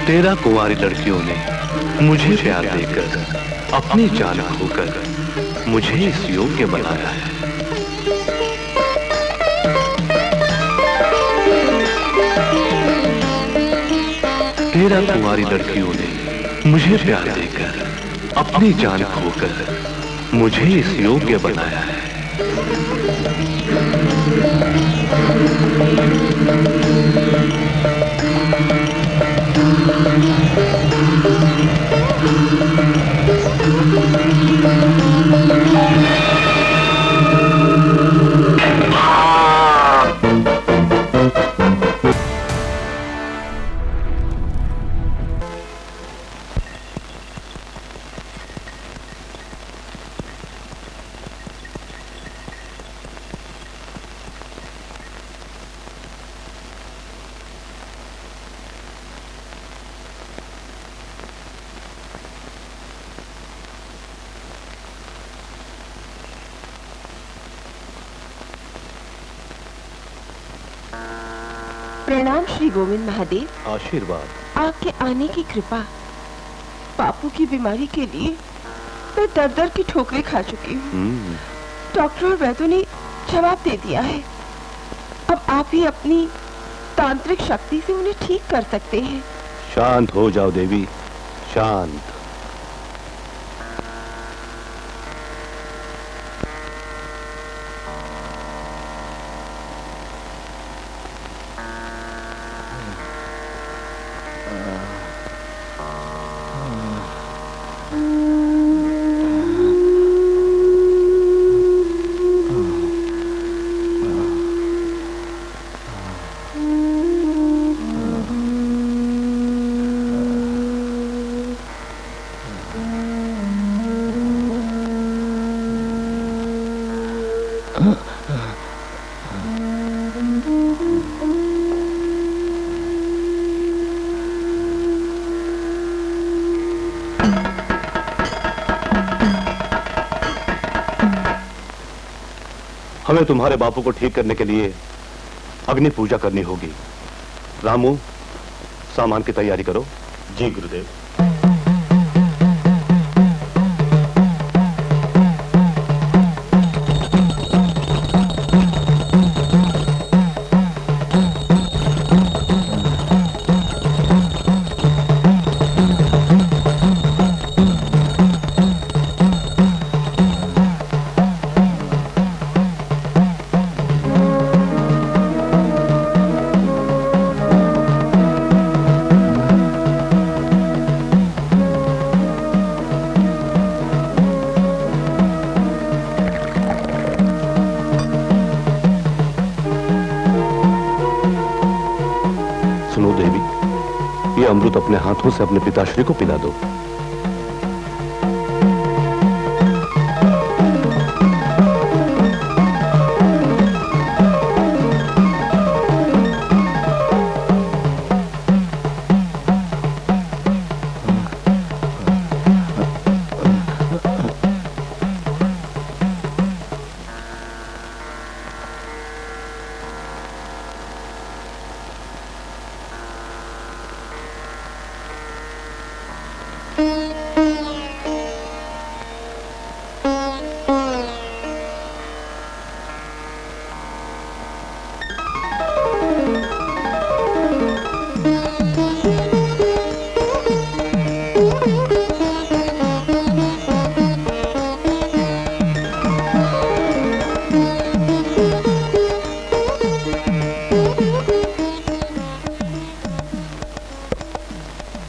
13 कुंवारी लड़कियों ने मुझे प्यार देकर अपनी जान खोकर मुझे इस योग्य बनाया है। तेरह कुंवारी लड़कियों ने मुझे प्यार देकर अपनी जान खोकर मुझे इस योग्य बनाया है। प्रणाम श्री गोविंद महादेव। आशीर्वाद। आपके आने की कृपा। बापू की बीमारी के लिए मैं दर दर की ठोकरें खा चुकी हूँ। डॉक्टर और वैद्यों ने जवाब दे दिया है। अब आप ही अपनी तांत्रिक शक्ति से उन्हें ठीक कर सकते हैं। शांत हो जाओ देवी, शांत। हमें तुम्हारे बापू को ठीक करने के लिए अग्नि पूजा करनी होगी। रामू, सामान की तैयारी करो। जी गुरुदेव। अमृत अपने हाथों से अपने पिताश्री को पिला दो।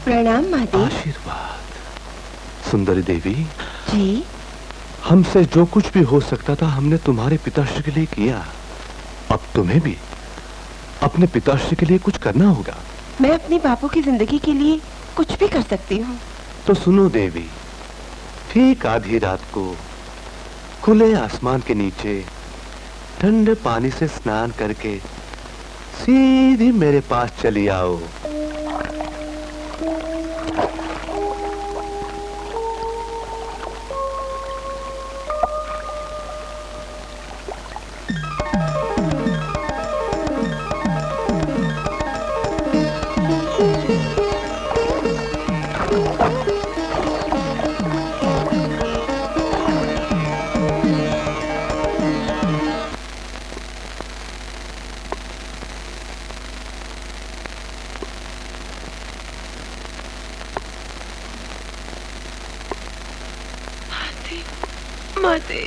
प्रणाम महादेव। आशीर्वाद। सुंदरी देवी जी, हमसे जो कुछ भी हो सकता था हमने तुम्हारे पिताश्री के लिए किया। अब तुम्हें भी अपने पिताश्री के लिए कुछ करना होगा। मैं अपने बापू की जिंदगी के लिए कुछ भी कर सकती हूँ। तो सुनो देवी, ठीक आधी रात को खुले आसमान के नीचे ठंडे पानी से स्नान करके सीधी मेरे पास चली आओ। माते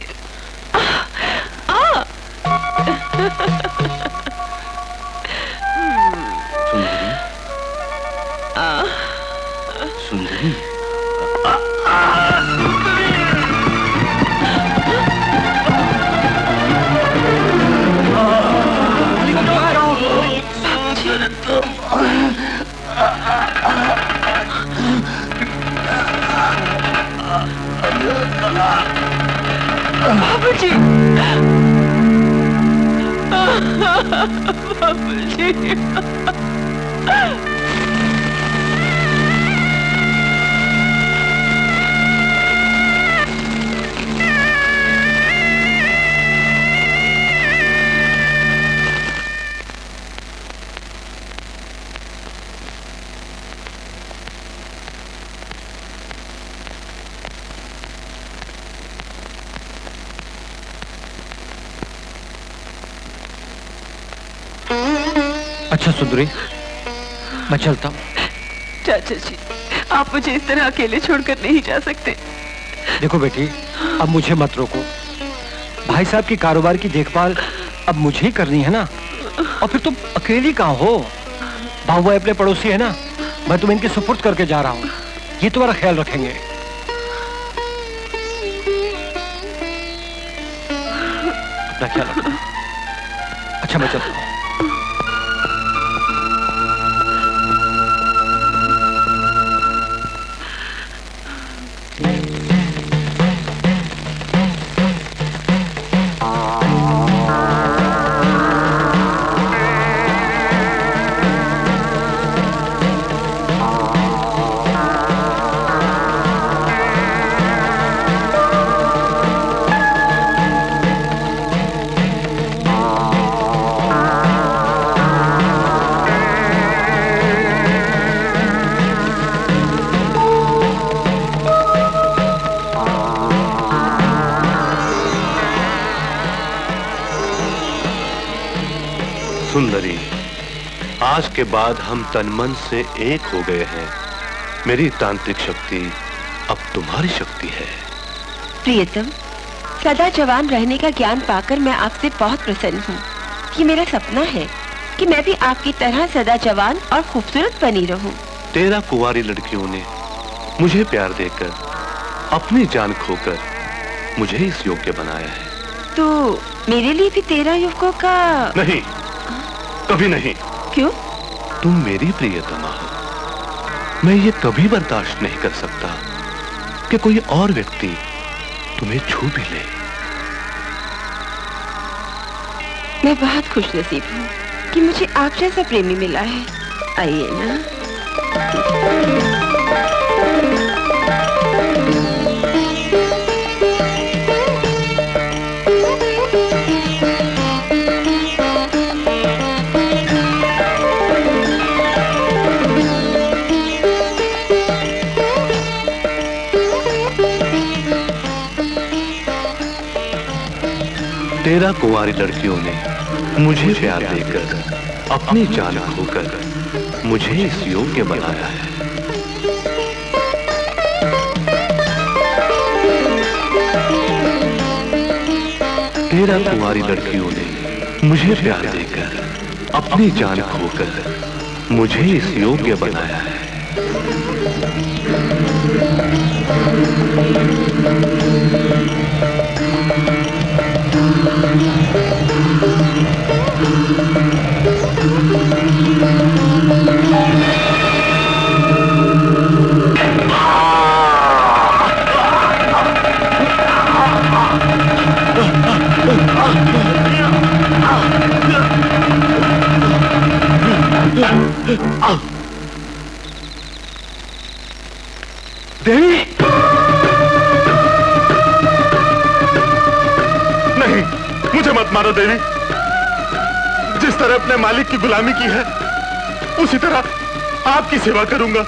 सुंदरी, सुंदरी। बाबूजी, बाबूजी। अच्छा सुंदरी, मैं चलता हूँ। चाचा जी, आप मुझे इस तरह अकेले छोड़कर नहीं जा सकते। देखो बेटी, अब मुझे मत रोको। भाई साहब की कारोबार की देखभाल अब मुझे ही करनी है ना। और फिर तुम अकेली कहाँ हो? बाबू भाई अपने पड़ोसी है ना, मैं तुम्हें इनके सुपुर्द करके जा रहा हूँ। ये तुम्हारा ख्याल रखेंगे। अपना ख्याल रखना। अच्छा, मैं चलता हूँ। सुंदरी, आज के बाद हम तन मन से एक हो गए हैं। मेरी तांत्रिक शक्ति अब तुम्हारी शक्ति है। प्रियतम, सदा जवान रहने का ज्ञान पाकर मैं आपसे बहुत प्रसन्न हूँ। ये मेरा सपना है कि मैं भी आपकी तरह सदा जवान और खूबसूरत बनी रहूं। 13 कुंवारी लड़कियों ने मुझे प्यार देकर, अपनी जान खोकर मुझे इस योग्य बनाया है। तो मेरे लिए भी 13 युवकों का? नहीं, कभी नहीं। क्यों? तुम मेरी प्रियतमा हो। मैं ये कभी बर्दाश्त नहीं कर सकता कि कोई और व्यक्ति तुम्हें छू भी ले। मैं बहुत खुश नसीब हूँ कि मुझे आप जैसा प्रेमी मिला है। आइए ना। तेरह कुंवारी लड़कियों ने मुझे प्यार देकर, अपनी जान खोकर मुझे इस योग्य बनाया है। तेरह कुंवारी लड़कियों ने मुझे प्यार देकर, अपनी जान खोकर मुझे इस योग्य बनाया है। देवी, नहीं, मुझे मत मारो देवी। जिस तरह अपने मालिक की गुलामी की है, उसी तरह आपकी सेवा करूंगा।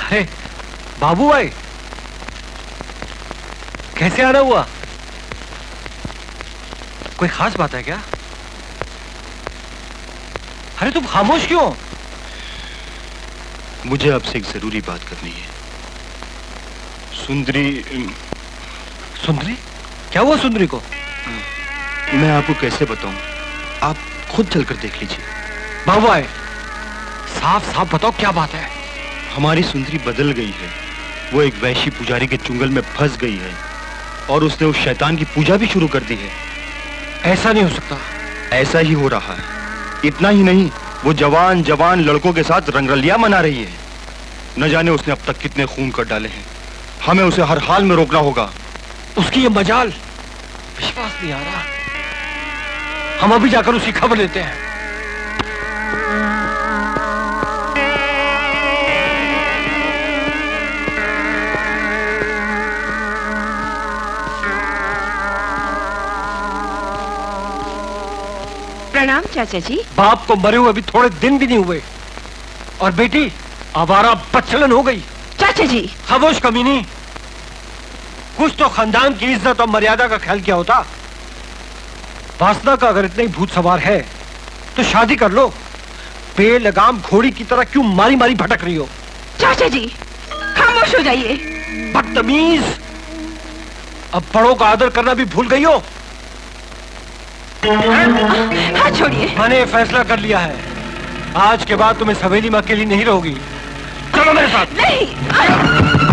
अरे बाबू भाई, कैसे आना हुआ? कोई खास बात है क्या? अरे तुम खामोश क्यों? मुझे आपसे एक जरूरी बात करनी है। सुंदरी, सुंदरी? क्या हुआ सुंदरी को? मैं आपको कैसे बताऊं, आप खुद चलकर देख लीजिए। बाबू आए, साफ साफ बताओ क्या बात है। हमारी सुंदरी बदल गई है। वो एक वैश्य पुजारी के चुंगल में फंस गई है और उसने उस शैतान की पूजा भी शुरू कर दी है। ऐसा नहीं हो सकता। ऐसा ही हो रहा है। इतना ही नहीं, वो जवान जवान लड़कों के साथ रंगरलिया मना रही है। न जाने उसने अब तक कितने खून कर डाले हैं। हमें उसे हर हाल में रोकना होगा। उसकी ये मजाल, विश्वास नहीं आ रहा। हम अभी जाकर उसकी खबर लेते हैं। प्रणाम चाचा जी। बाप को मरे हुए अभी थोड़े दिन भी नहीं हुए और बेटी आवारा बच्चलन हो गई। चाचा जी खामोश कमीनी, कुछ तो खानदान की इज्जत और मर्यादा का ख्याल क्या होता। वासना का अगर इतना ही भूत सवार है तो शादी कर लो। बेलगाम घोड़ी की तरह क्यों मारी मारी भटक रही हो? चाचा जी खामोश हो जाइए। बदतमीज, अब बड़ों का आदर करना भी भूल गई हो। हाथ छोड़िए। मैंने ये फैसला कर लिया है, आज के बाद तुम इस हवेली में अकेली नहीं रहोगी। चलो मेरे साथ। नहीं।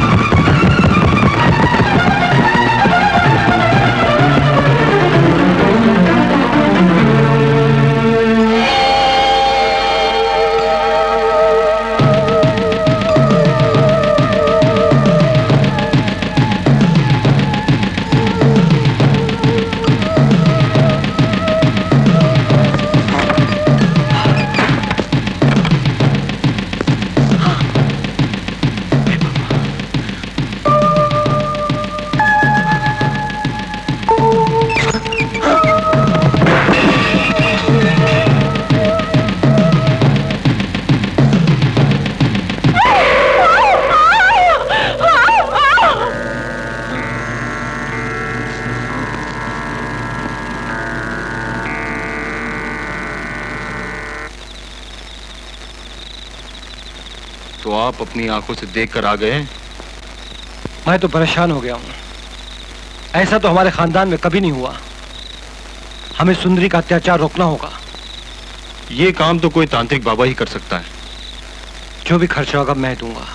तो आप अपनी आंखों से देखकर आ गए? मैं तो परेशान हो गया हूं। ऐसा तो हमारे खानदान में कभी नहीं हुआ। हमें सुंदरी का अत्याचार रोकना होगा। ये काम तो कोई तांत्रिक बाबा ही कर सकता है। जो भी खर्चा होगा मैं दूंगा।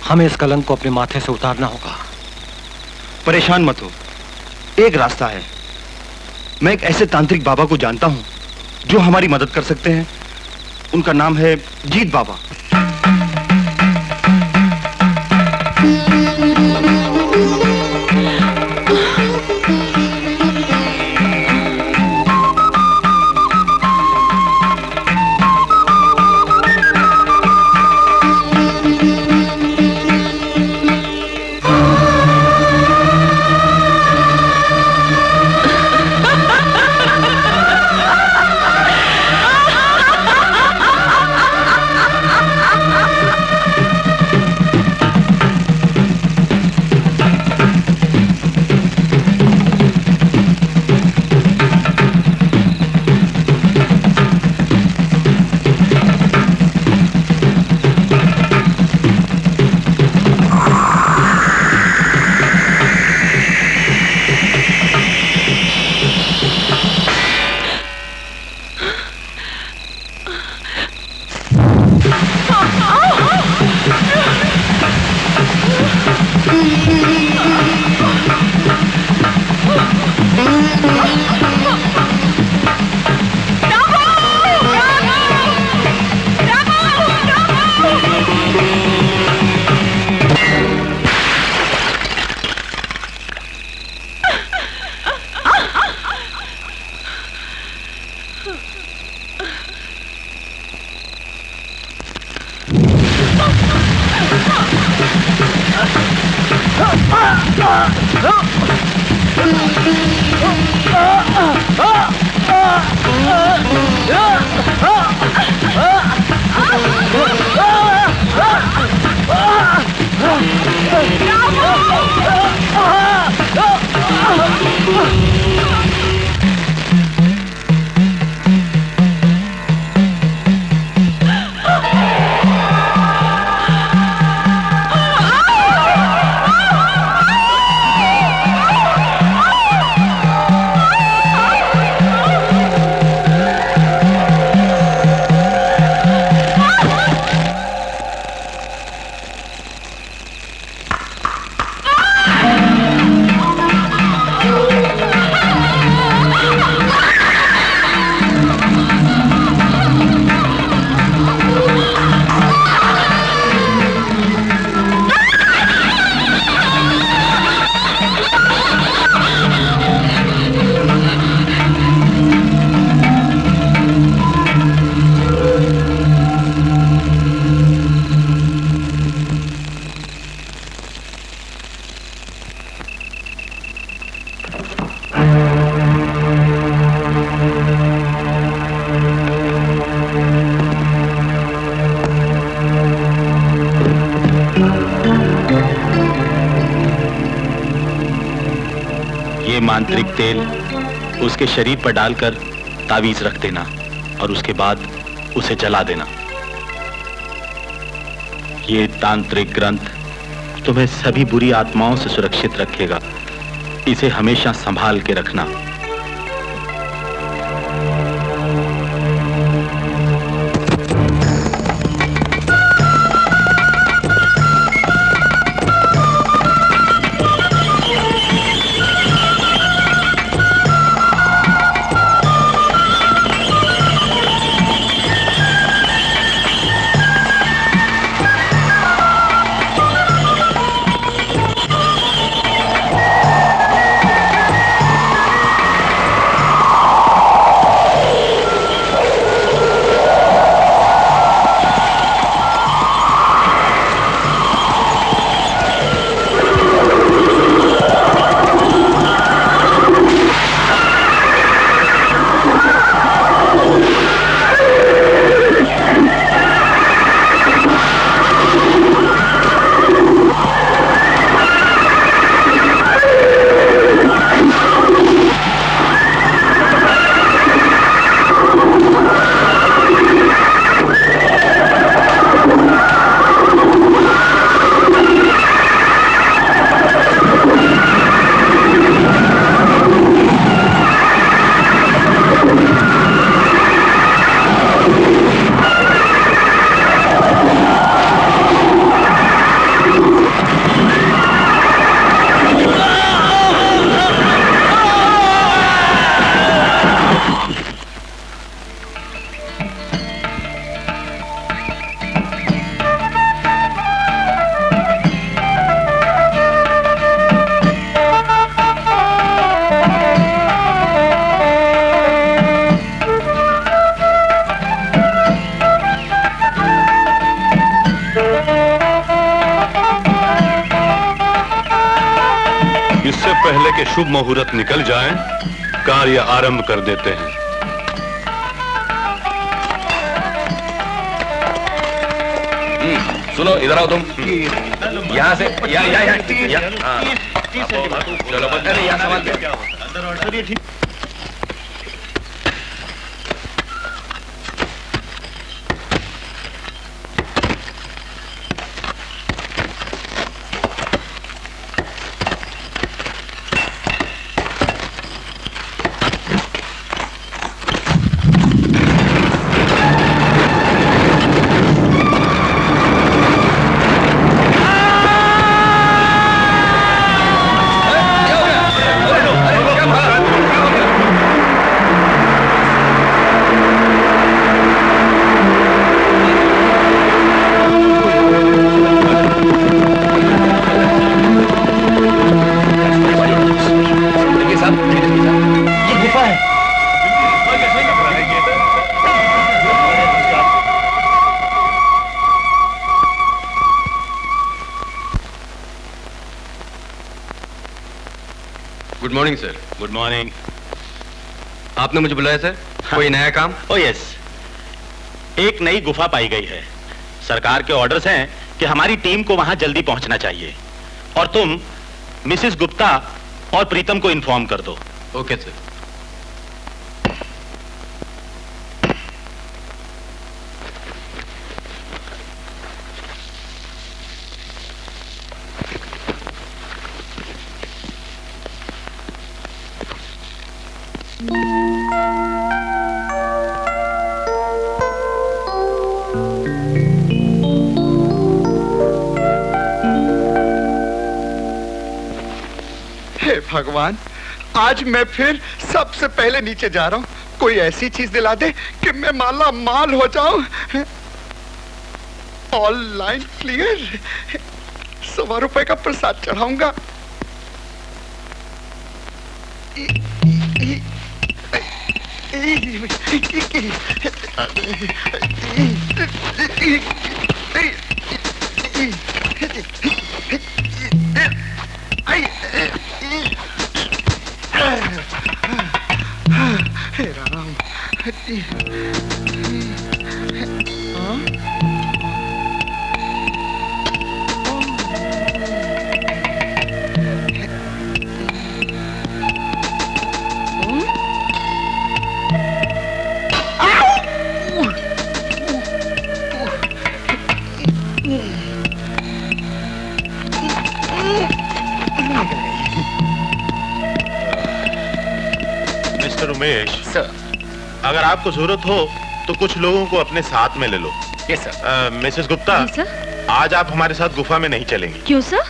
हमें इस कलंक को अपने माथे से उतारना होगा। परेशान मत हो, एक रास्ता है। मैं एक ऐसे तांत्रिक बाबा को जानता हूं जो हमारी मदद कर सकते हैं। उनका नाम है जीत बाबा। तांत्रिक तेल उसके शरीर पर डालकर तावीज रख देना और उसके बाद उसे जला देना। ये तांत्रिक ग्रंथ तुम्हें सभी बुरी आत्माओं से सुरक्षित रखेगा। इसे हमेशा संभाल के रखना। पहले के शुभ मुहूर्त निकल जाएं, कार्य आरंभ कर देते हैं। सुनो, इधर आओ तुम। यहाँ से या चलो अरे यहाँ सवाल good morning sir. Good morning. आपने मुझे बुलाया सर? कोई नया काम? ओह यस, एक नई गुफा पाई गई है। सरकार के ऑर्डर्स हैं कि हमारी टीम को वहां जल्दी पहुंचना चाहिए और तुम मिसेस गुप्ता और प्रीतम को इन्फॉर्म कर दो। Okay sir. भगवान, आज मैं फिर सबसे पहले नीचे जा रहा हूँ। कोई ऐसी चीज दिला दे कि मैं माला माल हो जाऊं। All line clear. 100 रुपए का प्रसाद चढ़ाऊंगा। हे राम। उमेश, सर। अगर आपको जरूरत हो तो कुछ लोगों को अपने साथ में ले लो। Yes sir. Mrs Gupta, ji sir. आज आप हमारे साथ गुफा में नहीं चलेंगी। क्यों सर?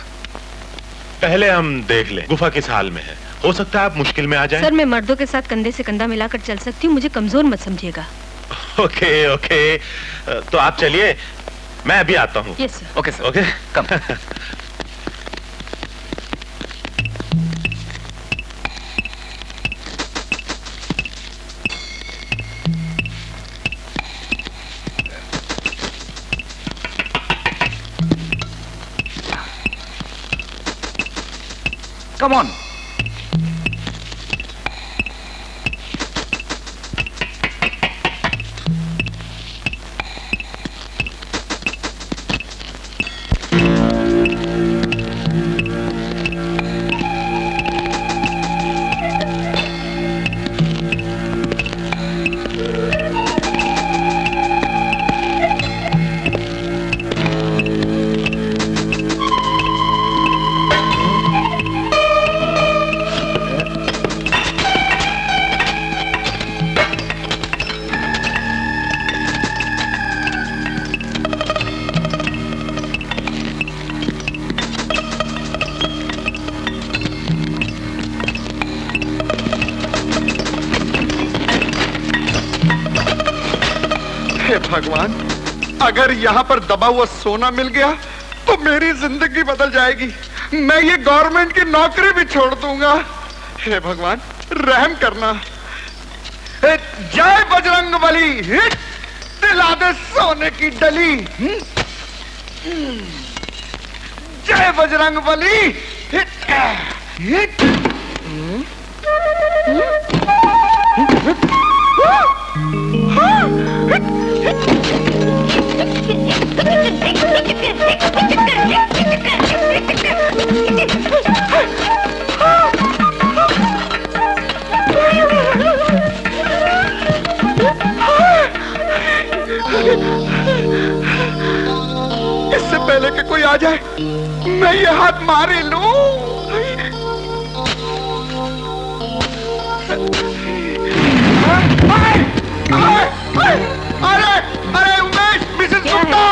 पहले हम देख लें गुफा किस हाल में है। हो सकता है आप मुश्किल में आ जाएं। सर मैं मर्दों के साथ कंधे से कंधा मिलाकर चल सकती हूँ, मुझे कमजोर मत समझिएगा। ओके ओके, तो आप चलिए, मैं अभी आता हूँ। Yes sir. Okay sir. Okay come. Come on. भगवान, अगर यहाँ पर दबा हुआ सोना मिल गया तो मेरी जिंदगी बदल जाएगी। मैं ये गवर्नमेंट की नौकरी भी छोड़ दूंगा। हे भगवान, रहम करना। जय बजरंगबली, दिला दे सोने की डली। जय बजरंगबली। इससे पहले कि कोई आ जाए, मैं ये हाथ मारे लूं। अरे अरे उमेश, मिसेस गुप्ता,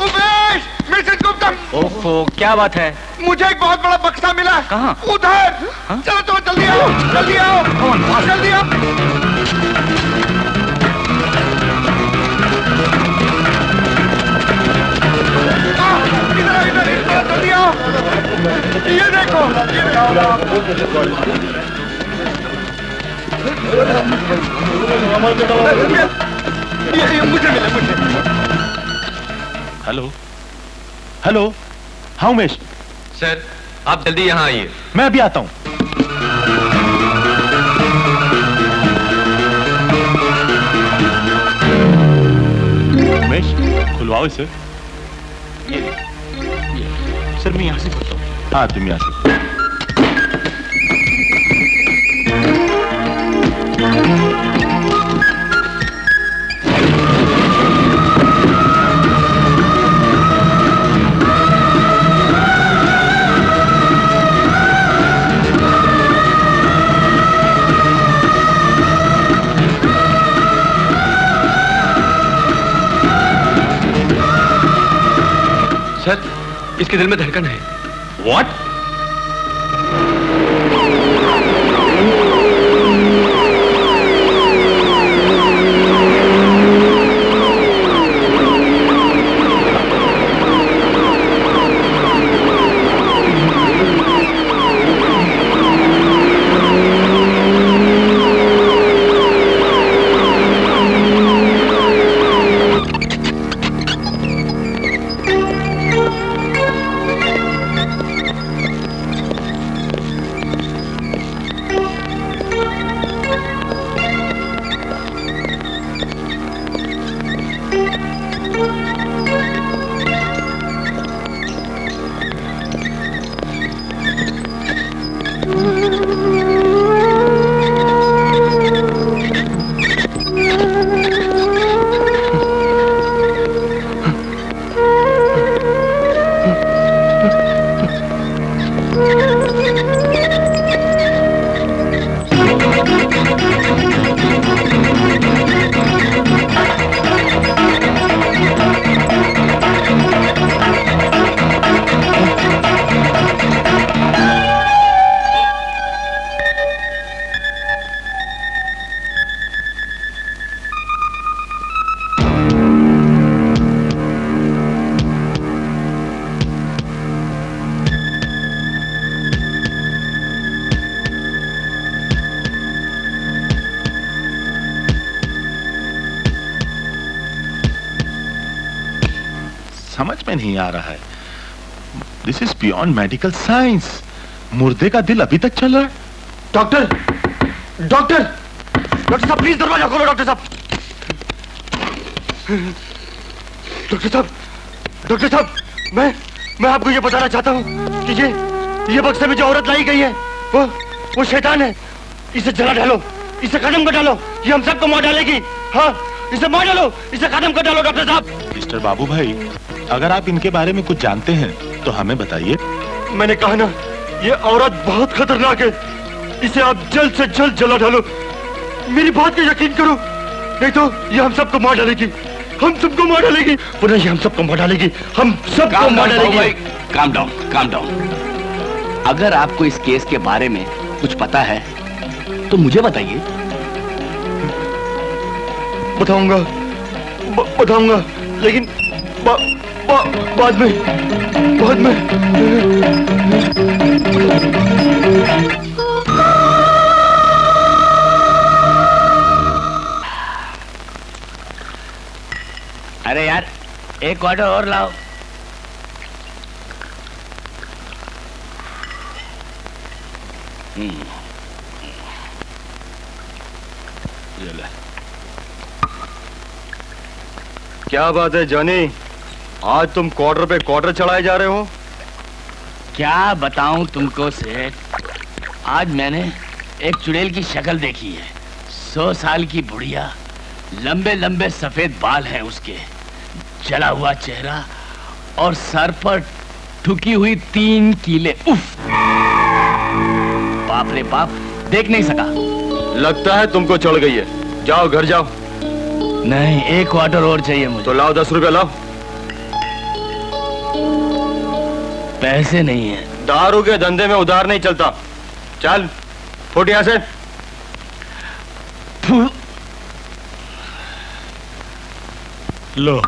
उमेश, मिसेस गुप्ता। ओहो, क्या बात है? मुझे एक बहुत बड़ा बक्सा मिला। कहाँ? उधर। चलो चलो, जल्दी आओ, जल्दी आओ, जल्दी आओ। इधर इधर, जल्दी आओ। ये देखो, ये मुझे मिला, मुझे। हेलो हेलो, हाँ उमेश, सर आप जल्दी यहाँ आइए। मैं अभी आता हूँ। उमेश, खुलवाओ इसे। ये सर, मैं यहाँ से खुलता हूँ। हाँ, तुम यहाँ से। सर इसके दिल में धड़कन है। What? में नहीं आ रहा है। This is beyond medical science. मुर्दे का दिल अभी तक चल रहा है। डॉक्टर, डॉक्टर, डॉक्टर साहब प्लीज दरवाजा खोलो। डॉक्टर साहब, डॉक्टर साहब, डॉक्टर साहब, मैं आपको ये बताना चाहता हूँ कि ये बक्से में जो औरत लाई गई है वो शैतान है। इसे जला डालो, इसे खत्म कर डालो, ये हम सबको मार डालेगी। हाँ, इसे मार डालो, इसे खत्म कर डालो। डॉक्टर साहब, मिस्टर बाबू भाई, अगर आप इनके बारे में कुछ जानते हैं तो हमें बताइए। मैंने कहा ना, ये औरत बहुत खतरनाक है। इसे आप जल्द से जल्द जला डालो। मेरी बात का यकीन करो, नहीं तो ये हम सबको मार डालेगी। हम सबको मार डालेगी। पुनः ये हम सबको मार डालेगी। हम सबको मार डालेगी। Calm down, calm down. अगर आपको इस केस के बारे में कुछ पता है तो मुझे बताइए। बताऊंगा, बताऊंगा, लेकिन बाद में। अरे यार, एक ऑर्डर और लाओ। ये ले। क्या बात है जॉनी, आज तुम क्वार्टर पे क्वार्टर चढ़ाए जा रहे हो? क्या बताऊं तुमको सेठ, आज मैंने एक चुड़ैल की शक्ल देखी है। 100 साल की बुढ़िया, लंबे लंबे सफेद बाल हैं उसके, जला हुआ चेहरा और सर पर ठुकी हुई 3 कीले। उफ, बाप रे बाप, देख नहीं सका। लगता है तुमको चढ़ गई है। जाओ घर जाओ। नहीं, एक क्वार्टर और चाहिए मुझे। तो लाओ 10 रुपए लाओ। पैसे नहीं है। दारू के धंधे में उधार नहीं चलता। चल फुट यहां से। लो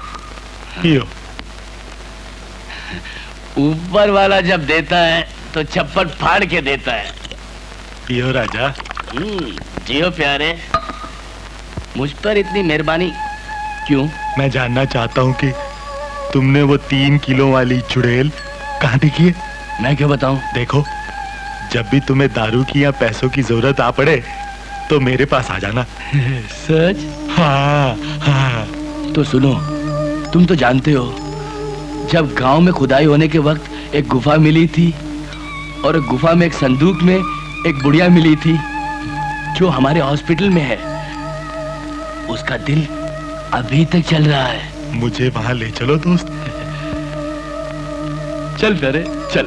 पियो। ऊपर वाला जब देता है तो चप्पट फाड़ के देता है। पियो राजा। जियो प्यारे। मुझ पर इतनी मेहरबानी क्यों? मैं जानना चाहता हूँ कि तुमने वो 3 किलो वाली चुड़ैल कहाँ देखी है? मैं क्यों बताऊं? देखो, जब भी तुम्हें दारू की या पैसों की जरूरत आ पड़े तो मेरे पास आ जाना। सच? हाँ हाँ। तो सुनो, तुम तो जानते हो, जब गांव में खुदाई होने के वक्त एक गुफा मिली थी और एक गुफा में एक संदूक में एक बुढ़िया मिली थी जो हमारे हॉस्पिटल में है। उसका दिल अभी तक चल रहा है। मुझे वहां ले चलो दोस्त। चल प्यारे, चल।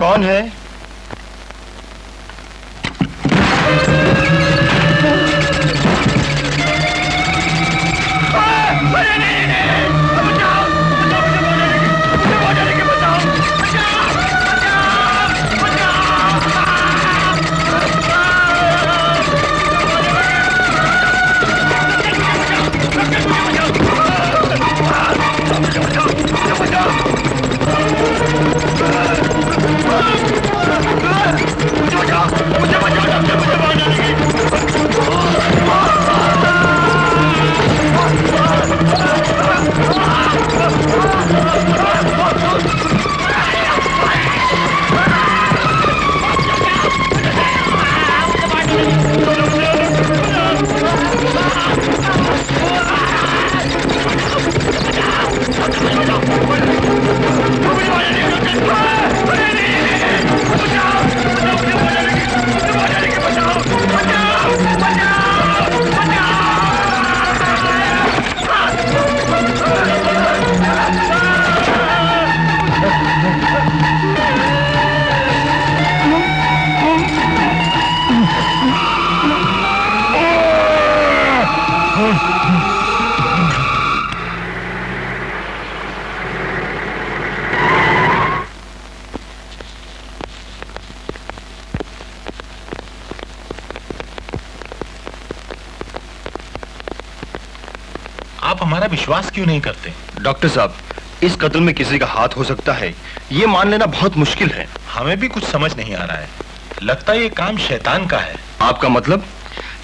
कौन है? आप हमारा विश्वास क्यों नहीं करते? डॉक्टर साहब, इस कत्ल में किसी का हाथ हो सकता है, ये मान लेना बहुत मुश्किल है। हमें भी कुछ समझ नहीं आ रहा है। लगता है ये काम शैतान का है। आपका मतलब?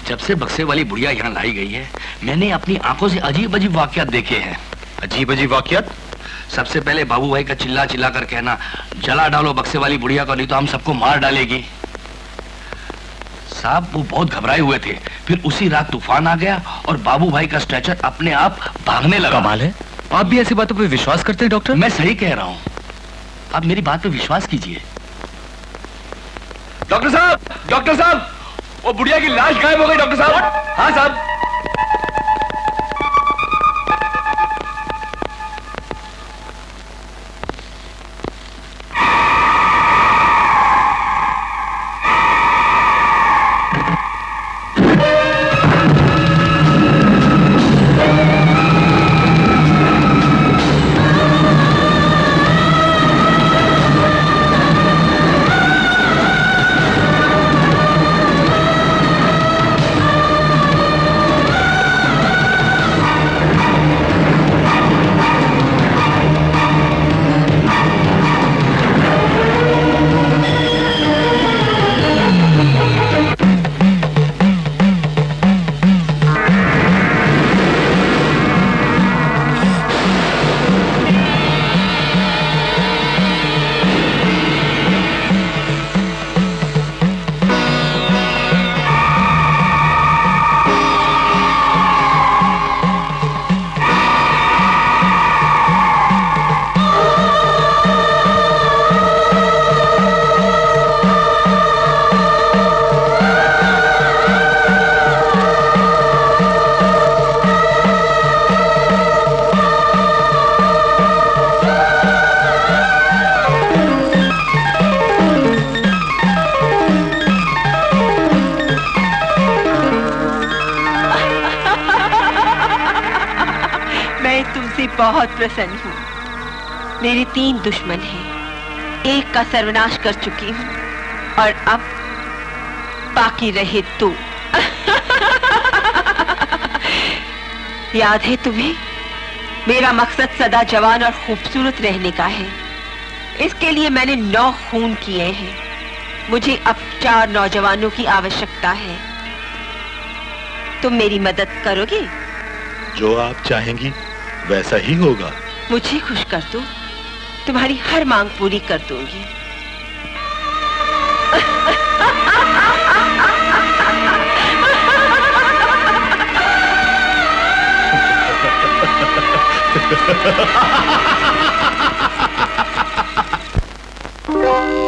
जब से बक्से वाली बुढ़िया यहाँ लाई गई है, मैंने अपनी आंखों से अजीब अजीब वाकयात देखे हैं। अजीब अजीब वाकयात? सबसे पहले बाबू भाई का चिल्ला चिल्ला कर कहना, जला डालो बक्से वाली बुढ़िया को, नहीं तो हम सबको मार डालेगी। साहब वो बहुत घबराए हुए थे। फिर उसी रात तूफान आ गया और बाबू भाई का स्ट्रेचर अपने आप भागने लगा। कमाल है, आप भी ऐसी बातों पे विश्वास करते हैं डॉक्टर? मैं सही कह रहा हूँ, आप मेरी बात पे विश्वास कीजिए। डॉक्टर साहब, वो बुढ़िया की लाश गायब हो गई डॉक्टर साहब। हाँ साहब। बहुत प्रसन्न हूँ। मेरे 3 दुश्मन हैं, एक का सर्वनाश कर चुकी हूँ और अब बाकी रहे 2। याद है तुम्हें? मेरा मकसद सदा जवान और खूबसूरत रहने का है। इसके लिए मैंने 9 खून किए हैं। मुझे अब 4 नौजवानों की आवश्यकता है। तुम मेरी मदद करोगे? जो आप चाहेंगी वैसा ही होगा। मुझे खुश कर दो, तुम्हारी हर मांग पूरी कर दूंगी।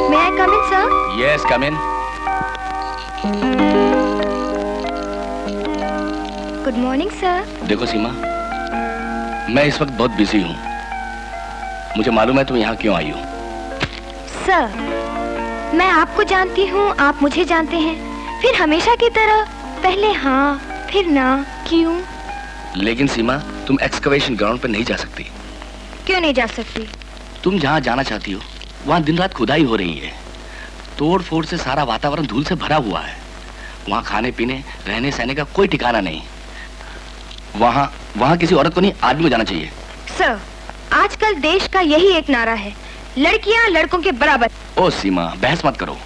May I come in, sir? Yes, come in. Good morning, sir. देखो सीमा, मैं इस वक्त बहुत बिजी हूँ। मुझे मालूम है तुम यहाँ क्यों आई हो। सर, मैं आपको जानती हूँ, आप मुझे जानते हैं, फिर हमेशा की तरह पहले हाँ फिर ना, क्यों? लेकिन सीमा, तुम एक्सकवेशन ग्राउंड पर नहीं जा सकती। क्यों नहीं जा सकती? तुम जहाँ जाना चाहती हो वहाँ दिन रात खुदाई हो रही है। तोड़ फोड़ से सारा वातावरण धूल से भरा हुआ है। वहाँ खाने पीने रहने सहने का कोई ठिकाना नहीं। वहाँ किसी औरत को नहीं, आदमी को जाना चाहिए। सर, आजकल देश का यही एक नारा है, लड़कियां लड़कों के बराबर। ओ सीमा, बहस मत करो।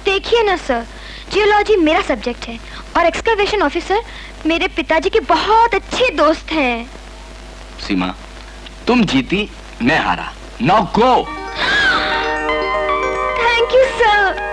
देखिए ना सर, जियोलॉजी मेरा सब्जेक्ट है और एक्सकवेशन ऑफिसर मेरे पिताजी के बहुत अच्छे दोस्त हैं। सीमा, तुम जीती, मैं हारा। Now go. Thank you sir.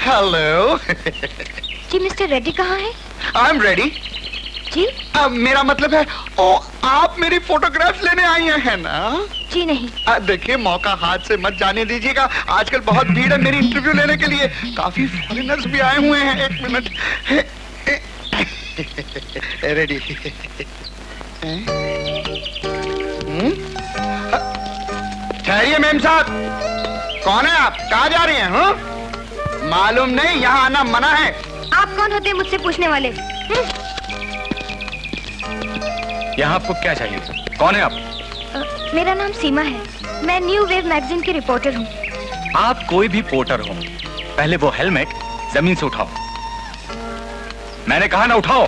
Hello. जी मिस्टर रेड्डी कहाँ है? I am ready. जी? मेरा मतलब है, ओ आप मेरी फोटोग्राफ्स लेने आई हैं ना? जी नहीं। देखिए, मौका हाथ से मत जाने दीजिएगा। आजकल बहुत भीड़ है मेरी इंटरव्यू लेने के लिए। काफी फॉरेनर्स भी आए हुए हैं। एक मिनट। रेडी? ठहरिए मैम साहब। कौन है आप? कहाँ जा रही हैं? हाँ? मालूम नहीं, यहाँ आना मना है। आप कौन होते हैं मुझसे पूछने वाले? यहाँ आपको क्या चाहिए? कौन है आप? मेरा नाम सीमा है। मैं न्यू वेव मैगजीन की रिपोर्टर हूँ। आप कोई भी पोर्टर हो, पहले वो हेलमेट जमीन से उठाओ। मैंने कहा ना उठाओ।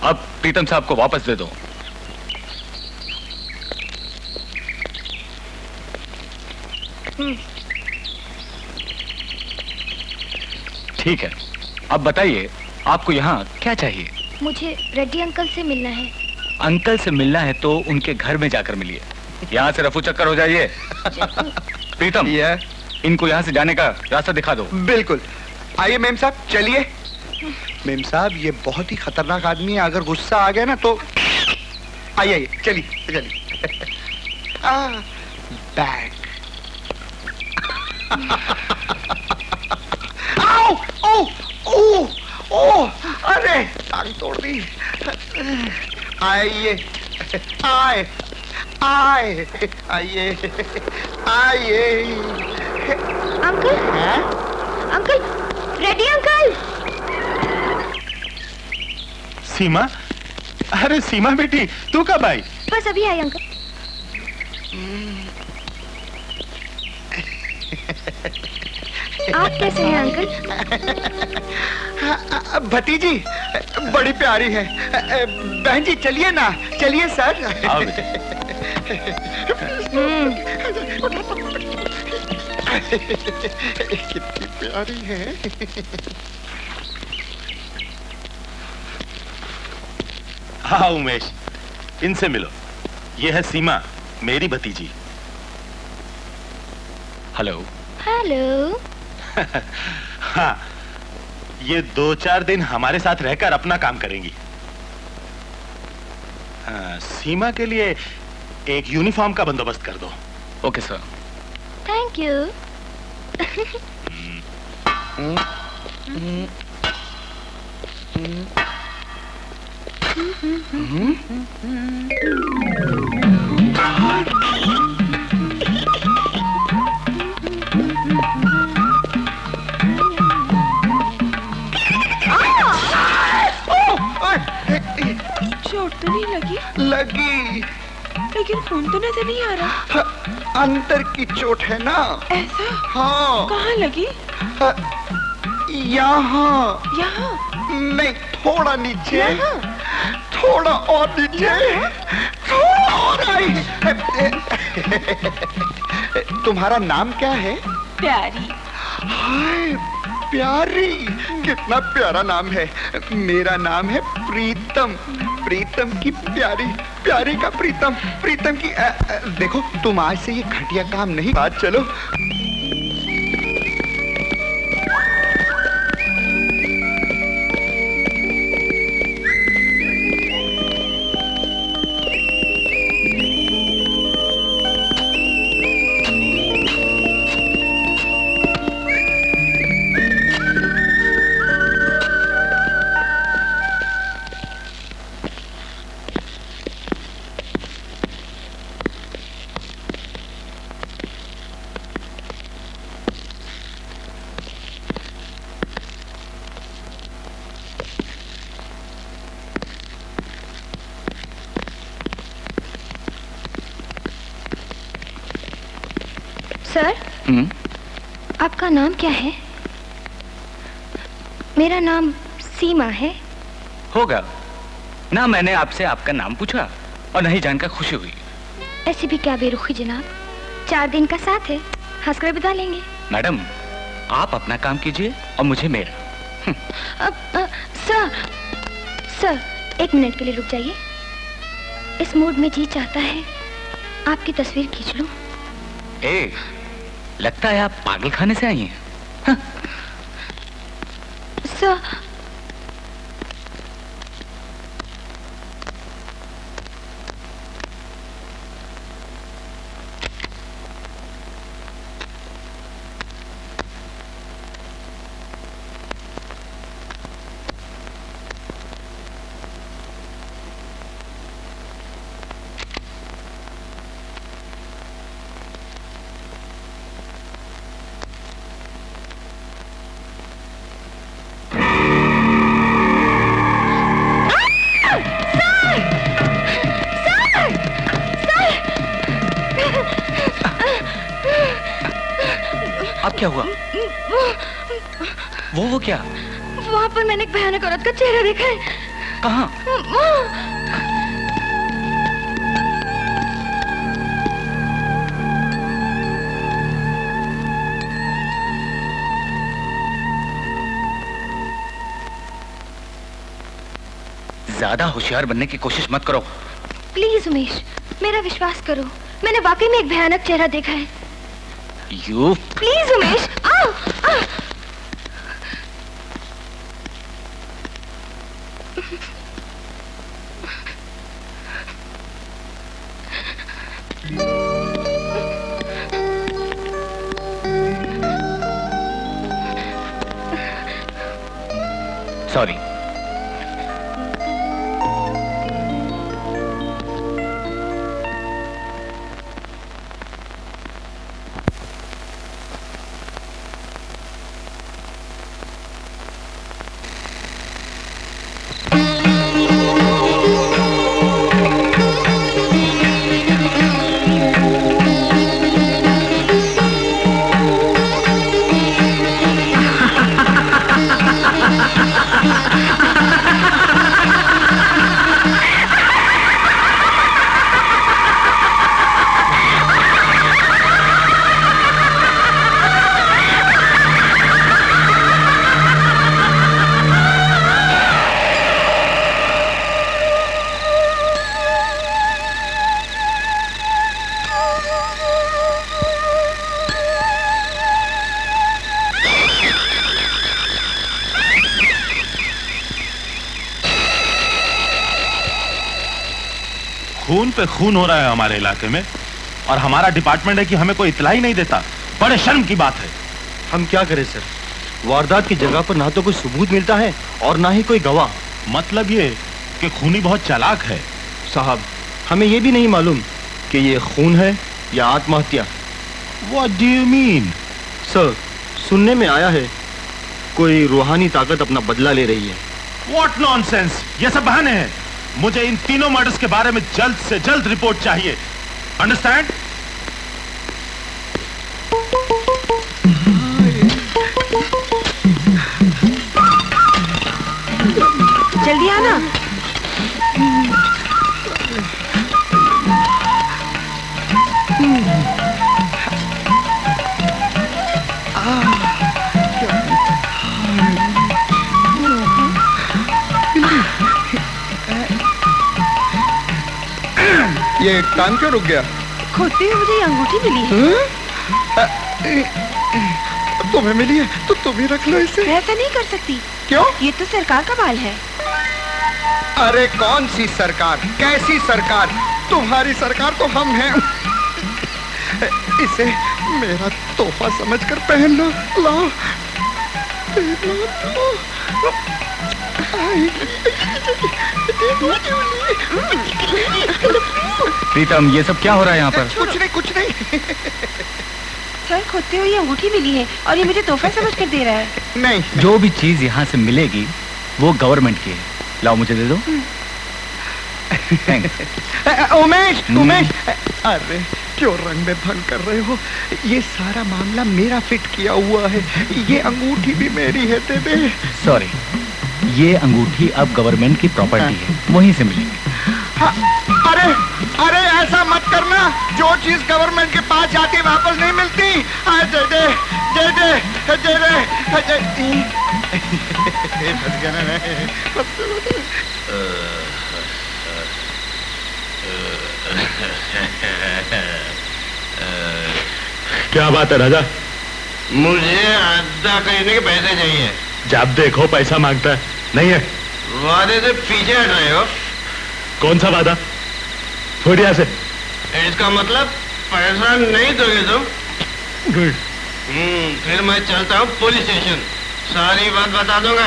अब प्रीतम साहब को वापस दे दो। ठीक है, अब बताइए आपको यहाँ क्या चाहिए? मुझे रेड्डी अंकल से मिलना है। अंकल से मिलना है तो उनके घर में जाकर मिलिए। यहाँ से रफू चक्कर हो जाइए। प्रीतम, इनको यहाँ से जाने का रास्ता दिखा दो। बिल्कुल। आइए मेम साहब, चलिए। मेम साहब, ये बहुत ही खतरनाक आदमी है। अगर गुस्सा आ गया ना तो आइए आइए, चलिए चलिए। बैग। आओ, ओ, ओ, ओ, अरे टांग तोड़ दी। आइए, आए, आए, आइए, आइए। Uncle, uncle, Reddy uncle. Seema? अरे सीमा बेटी, तू कब आई? बस अभी आई अंकल। आप कैसे हैं अंकल? भतीजी बड़ी प्यारी है। बहन जी चलिए ना, चलिए सर। आओ बेटे। कितनी प्यारी है। हाँ उमेश, इनसे मिलो। ये है सीमा, मेरी भतीजी। हेलो। हेलो। हाँ, ये 2-4 दिन हमारे साथ रहकर अपना काम करेंगी। हाँ, सीमा के लिए एक यूनिफॉर्म का बंदोबस्त कर दो। Okay sir. Thank you. चोट तो नहीं लगी? लगी, लेकिन खून तो नजर नहीं आ रहा। अंदर की चोट है ना। ऐसा? हाँ। कहाँ लगी? यहाँ। यहाँ? नहीं, थोड़ा नीचे। थोड़ा और नीचे। थोड़ा और आई। तुम्हारा नाम क्या है? प्यारी। हाय प्यारी, कितना प्यारा नाम है। मेरा नाम है प्रीतम। प्रीतम की प्यारी, प्यारी का प्रीतम, प्रीतम की देखो तुम आज से ये घटिया काम नहीं, बात चलो। सर, आपका नाम क्या है? मेरा नाम सीमा है। होगा ना, मैंने आपसे आपका नाम पूछा और नहीं जानकर खुशी हुई। ऐसी भी क्या बेरुखी जनाब, 4 दिन का साथ है, हंसकर बिता लेंगे। मैडम, आप अपना काम कीजिए और मुझे मेरा। सर 1 मिनट के लिए रुक जाइए। इस मूड में जी चाहता है आपकी तस्वीर खींच लूं। लगता है आप पागल खाने से आई हैं। हाँ। सर, अब क्या हुआ? वो क्या? वहाँ पर मैंने एक भयानक औरत का चेहरा देखा है। कहाँ? ज्यादा होशियार बनने की कोशिश मत करो। प्लीज उमेश, मेरा विश्वास करो, मैंने वाकई में एक भयानक चेहरा देखा है। You please Umesh. सॉरी। खून पे खून हो रहा है हमारे इलाके में और हमारा डिपार्टमेंट है कि हमें कोई इत्तला ही नहीं देता। बड़े शर्म की बात है। हम क्या करें सर, वारदात की जगह पर ना तो कोई सबूत मिलता है और ना ही कोई गवाह। मतलब ये कि खूनी बहुत चालाक है। साहब, हमें ये भी नहीं मालूम कि ये खून है या आत्महत्या। What do you mean? Sir, सुनने में आया है कोई रूहानी ताकत अपना बदला ले रही है। What nonsense! ये सब बहाने हैं। मुझे इन तीनों मर्डर्स के बारे में जल्द से जल्द रिपोर्ट चाहिए। अंडरस्टैंड? जल्दी आना। ये काम क्यों रुक गया? खोदते हुए मुझे ये अंगूठी मिली है। तुम्हें मिली है तो तुम ही रख लो इसे। मैं ऐसा नहीं कर सकती। क्यों? ये तो सरकार का माल है। अरे कौन सी सरकार, कैसी सरकार? तुम्हारी सरकार तो हम हैं। इसे मेरा तोहफा समझकर पहन लो। लाओ, प्रीतम, ये सब क्या हो रहा है यहाँ पर? कुछ नहीं, कुछ नहीं। सर, खोदते हुए ये अंगूठी मिली है और ये मुझे तोहफा समझकर दे रहा है। नहीं, जो भी चीज यहाँ से मिलेगी वो गवर्नमेंट की है। लाओ, मुझे दे दो। उमेश, उमेश, अरे क्यों रंग में भंग कर रहे हो? ये सारा मामला मेरा फिट किया हुआ है। ये अंगूठी भी मेरी है, दे दे। सॉरी, ये अंगूठी अब गवर्नमेंट की प्रॉपर्टी है, वहीं से मिलेगी। हाँ, अरे अरे ऐसा मत करना। जो चीज गवर्नमेंट के पास जाती वापस नहीं मिलती। दे दे, दे दे, दे दे। फंस गया ना मैं। क्या बात है राजा? मुझे अद्दा खरीदने के पैसे चाहिए। जब देखो पैसा मांगता है। नहीं है? वादे से पीछे हट रहे हो। कौन सा वादा? थोड़ी से। इसका मतलब पैसा नहीं दोगे तुम? गुड। फिर मैं चलता हूँ पुलिस स्टेशन, सारी बात बता दूंगा।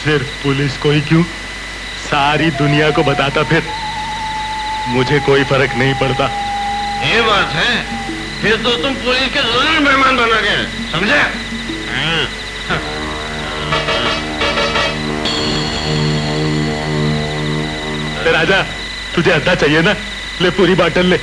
सिर्फ पुलिस को ही क्यों, सारी दुनिया को बताता फिर। मुझे कोई फर्क नहीं पड़ता। ये बात है, फिर तो तुम पुलिस के जरूर मेहमान बनोगे, समझे? राजा, तुझे अद्दा चाहिए ना? ले पूरी बाटल ले।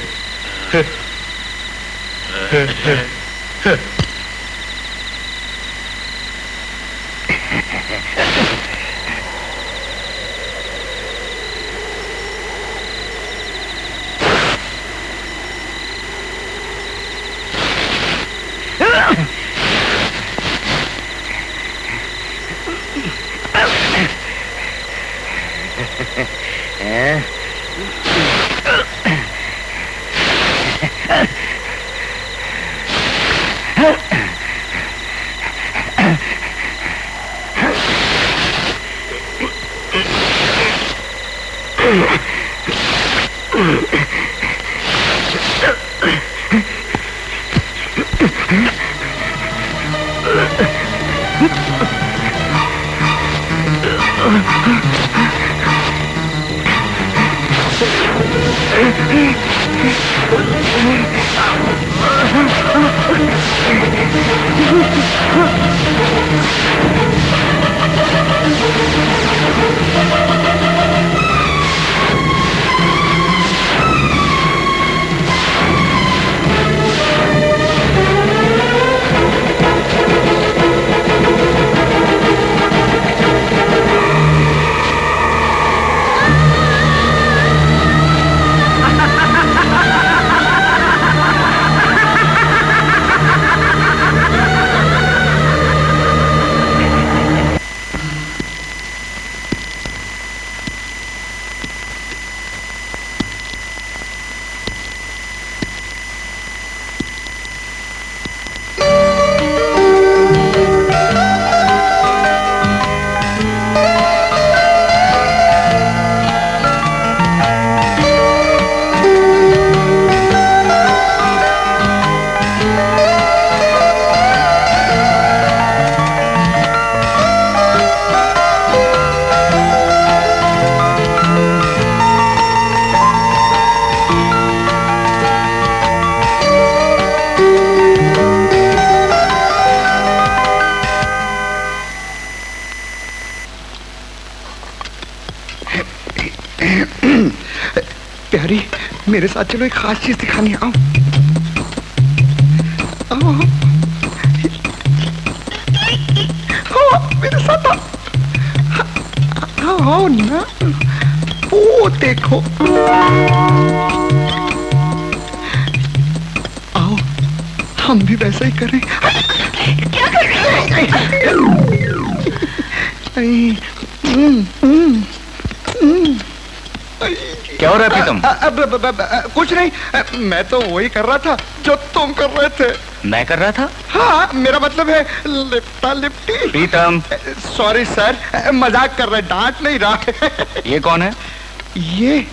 प्यारी, मेरे साथ चलो, एक खास चीज दिखानी है। आओ आओ, आओ मेरे साथ आओ। आओ ना, वो देखो। आओ, हम भी वैसा ही करें। क्या कर रहे हो? क्या हो रहा है प्रीतम? कुछ नहीं, मैं तो वही कर रहा था जो तुम कर रहे थे। मैं कर रहा था? हाँ, मेरा मतलब है लिपटा लिपटी। प्रीतम। सॉरी सर, मजाक कर रहे, डांट नहीं रहा। ये कौन है? ये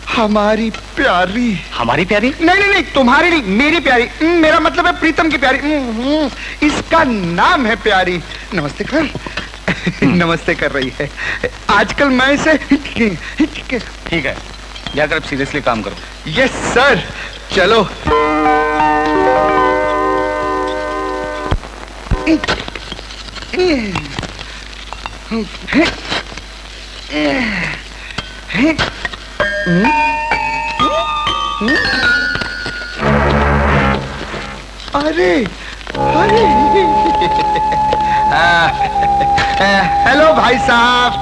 हमारी प्यारी। हमारी प्यारी? नहीं नहीं नहीं, तुम्हारी नहीं, मेरी प्यारी। मेरा मतलब है प्रीतम की प्यारी। इसका नाम है प्यारी। नमस्ते कर। नमस्ते कर रही है आजकल। मैं इसे ठीक है, जाकर अब सीरियसली काम करो। यस सर, चलो। अरे अरे हेलो भाई साहब।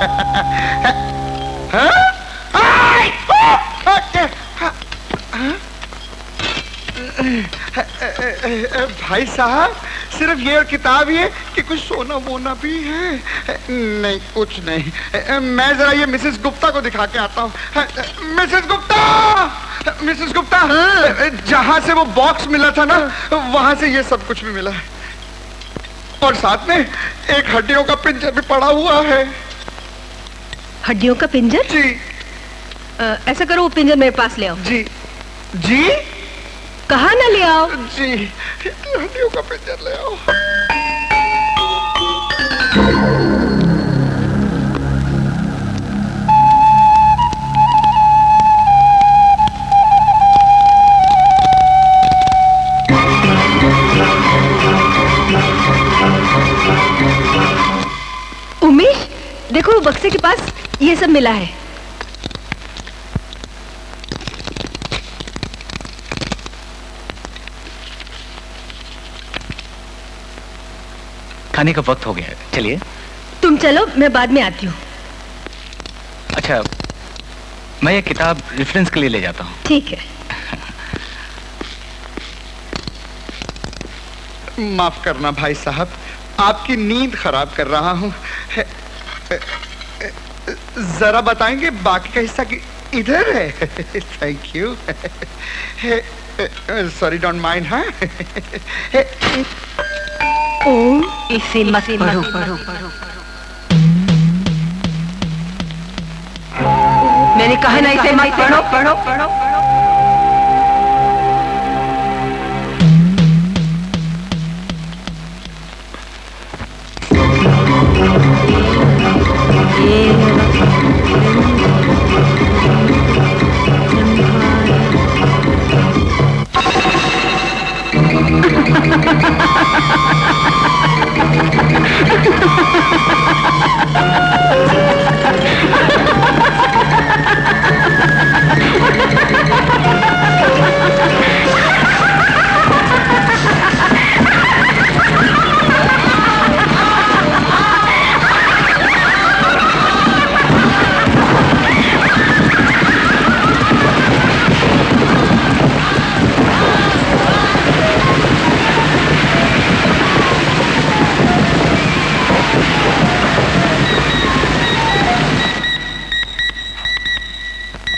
भाई साहब, सिर्फ ये और किताब ही है कि कुछ सोना वोना भी है? नहीं, कुछ नहीं। मैं जरा ये मिसेस गुप्ता को दिखा के आता हूँ। मिसेस गुप्ता, मिसेस गुप्ता, जहाँ से वो बॉक्स मिला था ना, वहां से ये सब कुछ भी मिला है, और साथ में एक हड्डियों का पिंजर भी पड़ा हुआ है। हड्डियों का पिंजर? जी। ऐसा करो, वो पिंजर मेरे पास ले आओ। जी जी। कहाँ ना ले आओ? जी, हड्डियों का पिंजर ले आओ। उमेश, देखो बक्से के पास ये सब मिला है। खाने का वक्त हो गया है, चलिए। तुम चलो, मैं बाद में आती हूँ। अच्छा, मैं ये किताब रेफरेंस के लिए ले जाता हूँ। ठीक है। माफ करना भाई साहब, आपकी नींद खराब कर रहा हूँ। जरा बताएंगे बाकी का हिस्सा कि इधर है? Thank you. Sorry, don't mind. हाँ, ओम इसे मत पढ़ो। मैंने कहा ना इसे मत पढ़ो।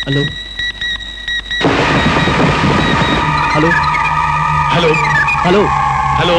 Hello hello hello hello hello.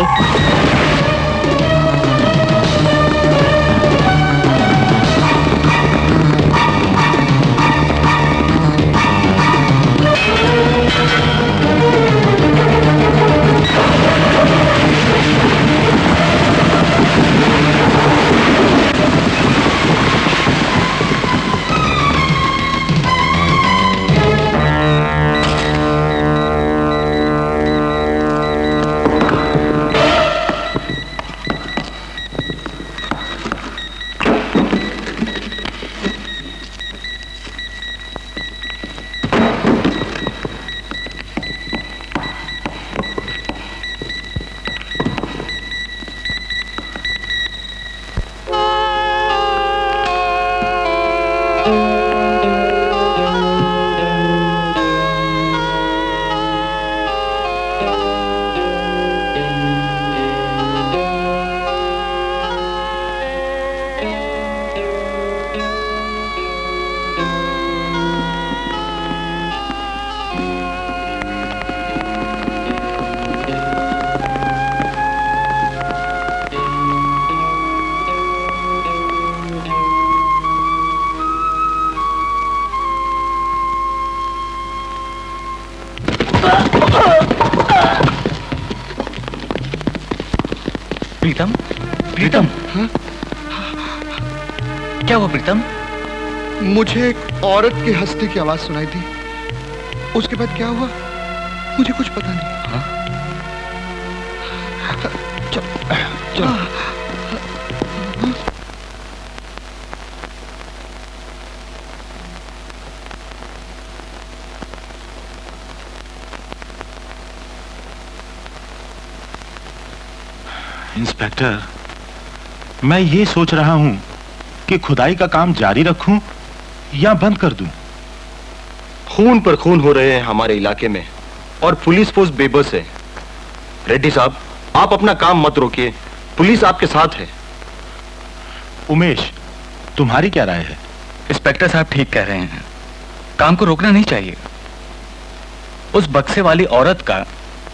Pritam, Pritam, क्या हुआ प्रीतम? मुझे एक औरत के हंसने की आवाज सुनाई दी। उसके बाद क्या हुआ मुझे कुछ पता नहीं। हाँ? चलो। इंस्पेक्टर, मैं ये सोच रहा हूं कि खुदाई का काम जारी रखूं या बंद कर दूं। खून पर खून हो रहे हैं हमारे इलाके में और पुलिस फोर्स बेबस है। रेड्डी साहब, आप अपना काम मत रोकिए, पुलिस आपके साथ है। उमेश, तुम्हारी क्या राय है? इंस्पेक्टर साहब ठीक कह रहे हैं, काम को रोकना नहीं चाहिए। उस बक्से वाली औरत का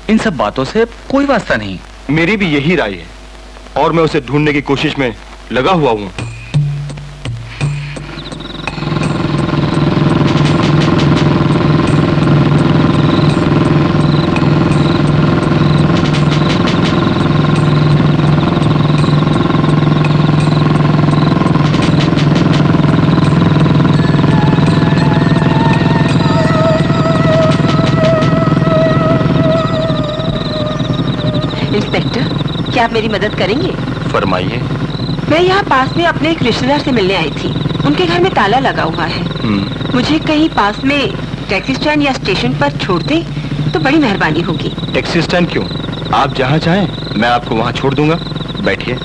इन सब बातों से कोई वास्ता नहीं। मेरी भी यही राय है और मैं उसे ढूंढने की कोशिश में लगा हुआ हूं। इंस्पेक्टर, क्या आप मेरी मदद करेंगे? फरमाइए। मैं यहाँ पास में अपने एक रिश्तेदार से मिलने आई थी। उनके घर में ताला लगा हुआ है। मुझे कहीं पास में टैक्सी स्टैंड या स्टेशन पर छोड़ दे तो बड़ी मेहरबानी होगी। टैक्सी स्टैंड क्यों, आप जहां चाहें मैं आपको वहां छोड़ दूंगा। बैठिए।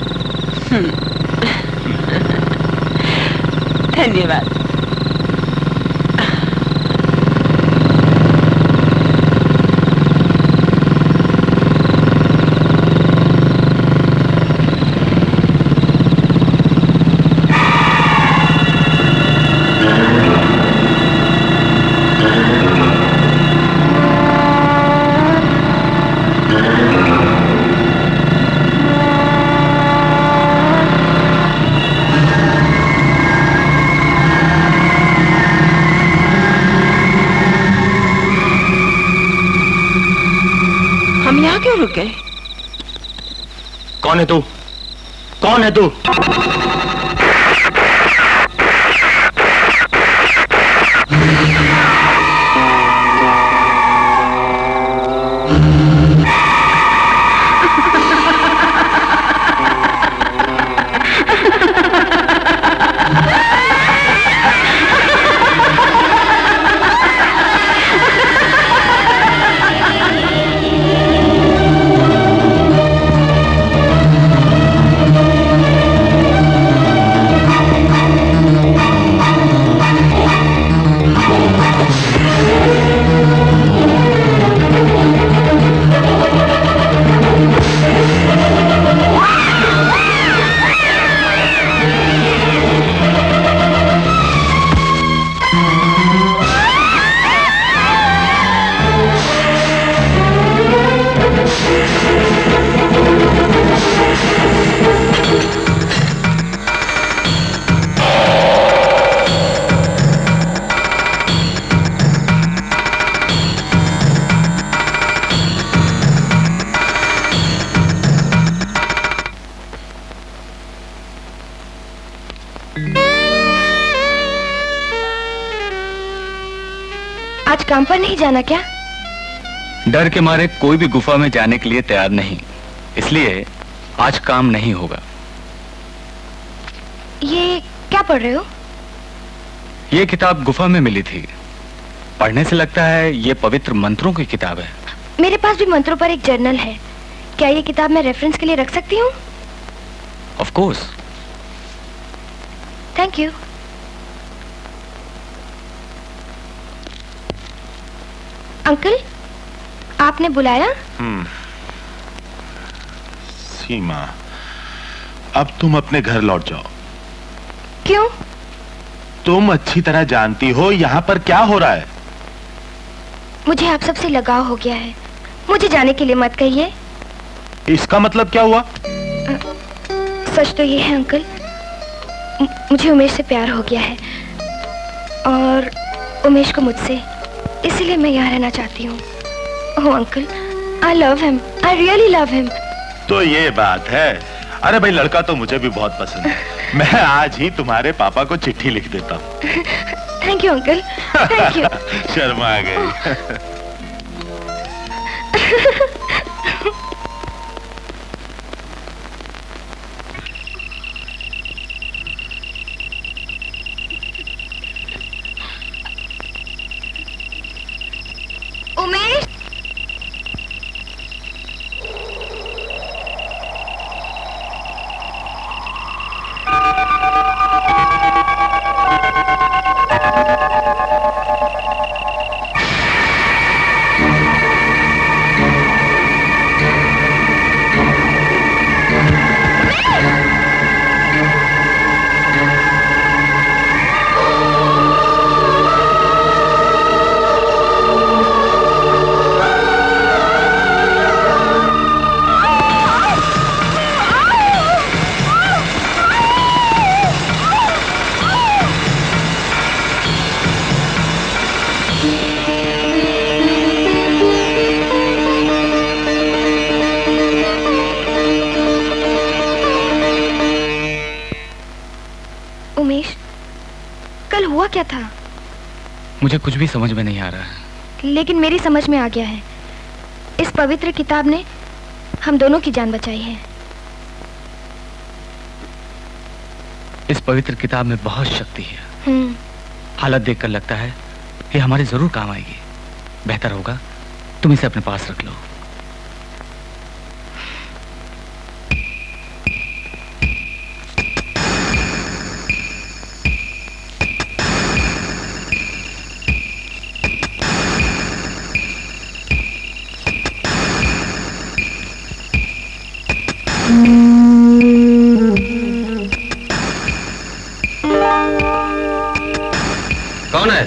धन्यवाद। क्यों रुक गए? कौन है तू? कौन है तू? आज काम पर नहीं जाना क्या? डर के मारे कोई भी गुफा में जाने के लिए तैयार नहीं, इसलिए आज काम नहीं होगा। ये क्या पढ़ रहे हो? ये किताब गुफा में मिली थी, पढ़ने से लगता है ये पवित्र मंत्रों की किताब है। मेरे पास भी मंत्रों पर एक जर्नल है, क्या ये किताब मैं रेफरेंस के लिए रख सकती हूँ? Of course. Thank you. Uncle, आपने बुलाया? सीमा, अब तुम अपने घर लौट जाओ। क्यों? तुम अच्छी तरह जानती हो यहाँ पर क्या हो रहा है। मुझे आप सबसे लगाव हो गया है, मुझे जाने के लिए मत कहिए। इसका मतलब क्या हुआ? सच तो ये है अंकल, मुझे उमेश से प्यार हो गया है और उमेश को मुझसे, इसीलिए मैं यहाँ रहना चाहती हूँ। Oh uncle, I love him, I really love him. तो ये बात है। अरे भाई, लड़का तो मुझे भी बहुत पसंद है। मैं आज ही तुम्हारे पापा को चिट्ठी लिख देता हूँ। Thank you uncle, thank you. Sharma गई। उमेश, उमेश, कल हुआ क्या था? मुझे कुछ भी समझ में नहीं आ रहा है। लेकिन मेरी समझ में आ गया है। इस पवित्र किताब ने हम दोनों की जान बचाई है। इस पवित्र किताब में बहुत शक्ति है। हालत देखकर लगता है ये हमारे जरूर काम आएगी। बेहतर होगा तुम इसे अपने पास रख लो। कौन है?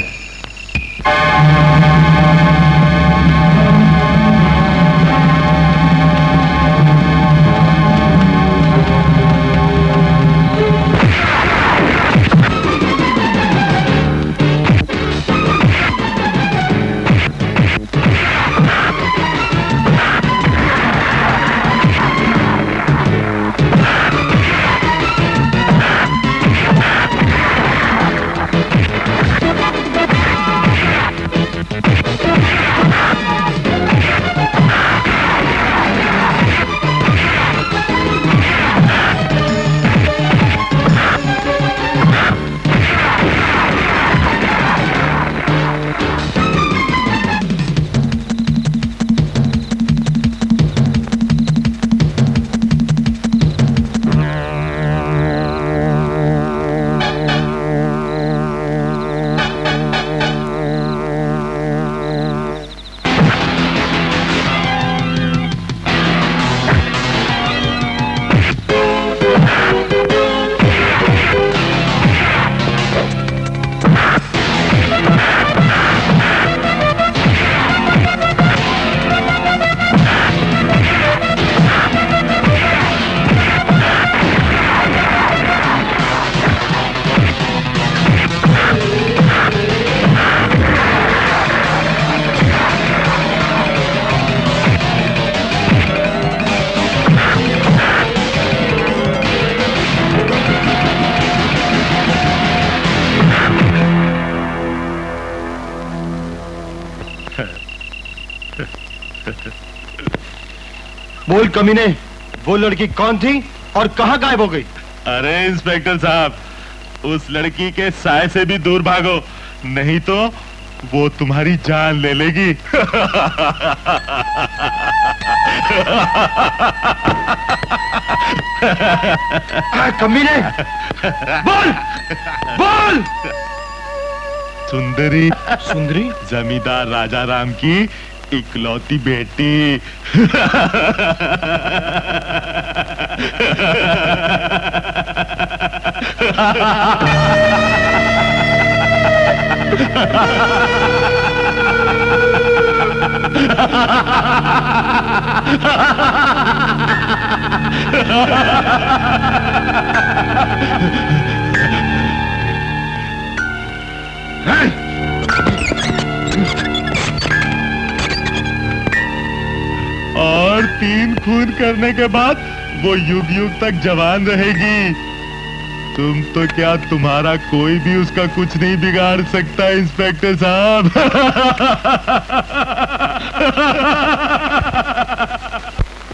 बोल कमीने, वो लड़की कौन थी और कहां गायब हो गई? अरे इंस्पेक्टर साहब, उस लड़की के साय से भी दूर भागो, नहीं तो वो तुम्हारी जान ले लेगी। कमीने, बोल बोल। सुंदरी, सुंदरी जमींदार राजा राम की इकलौती बेटी। और 3 खून करने के बाद वो युग युग तक जवान रहेगी। तुम तो क्या, तुम्हारा कोई भी उसका कुछ नहीं बिगाड़ सकता इंस्पेक्टर साहब।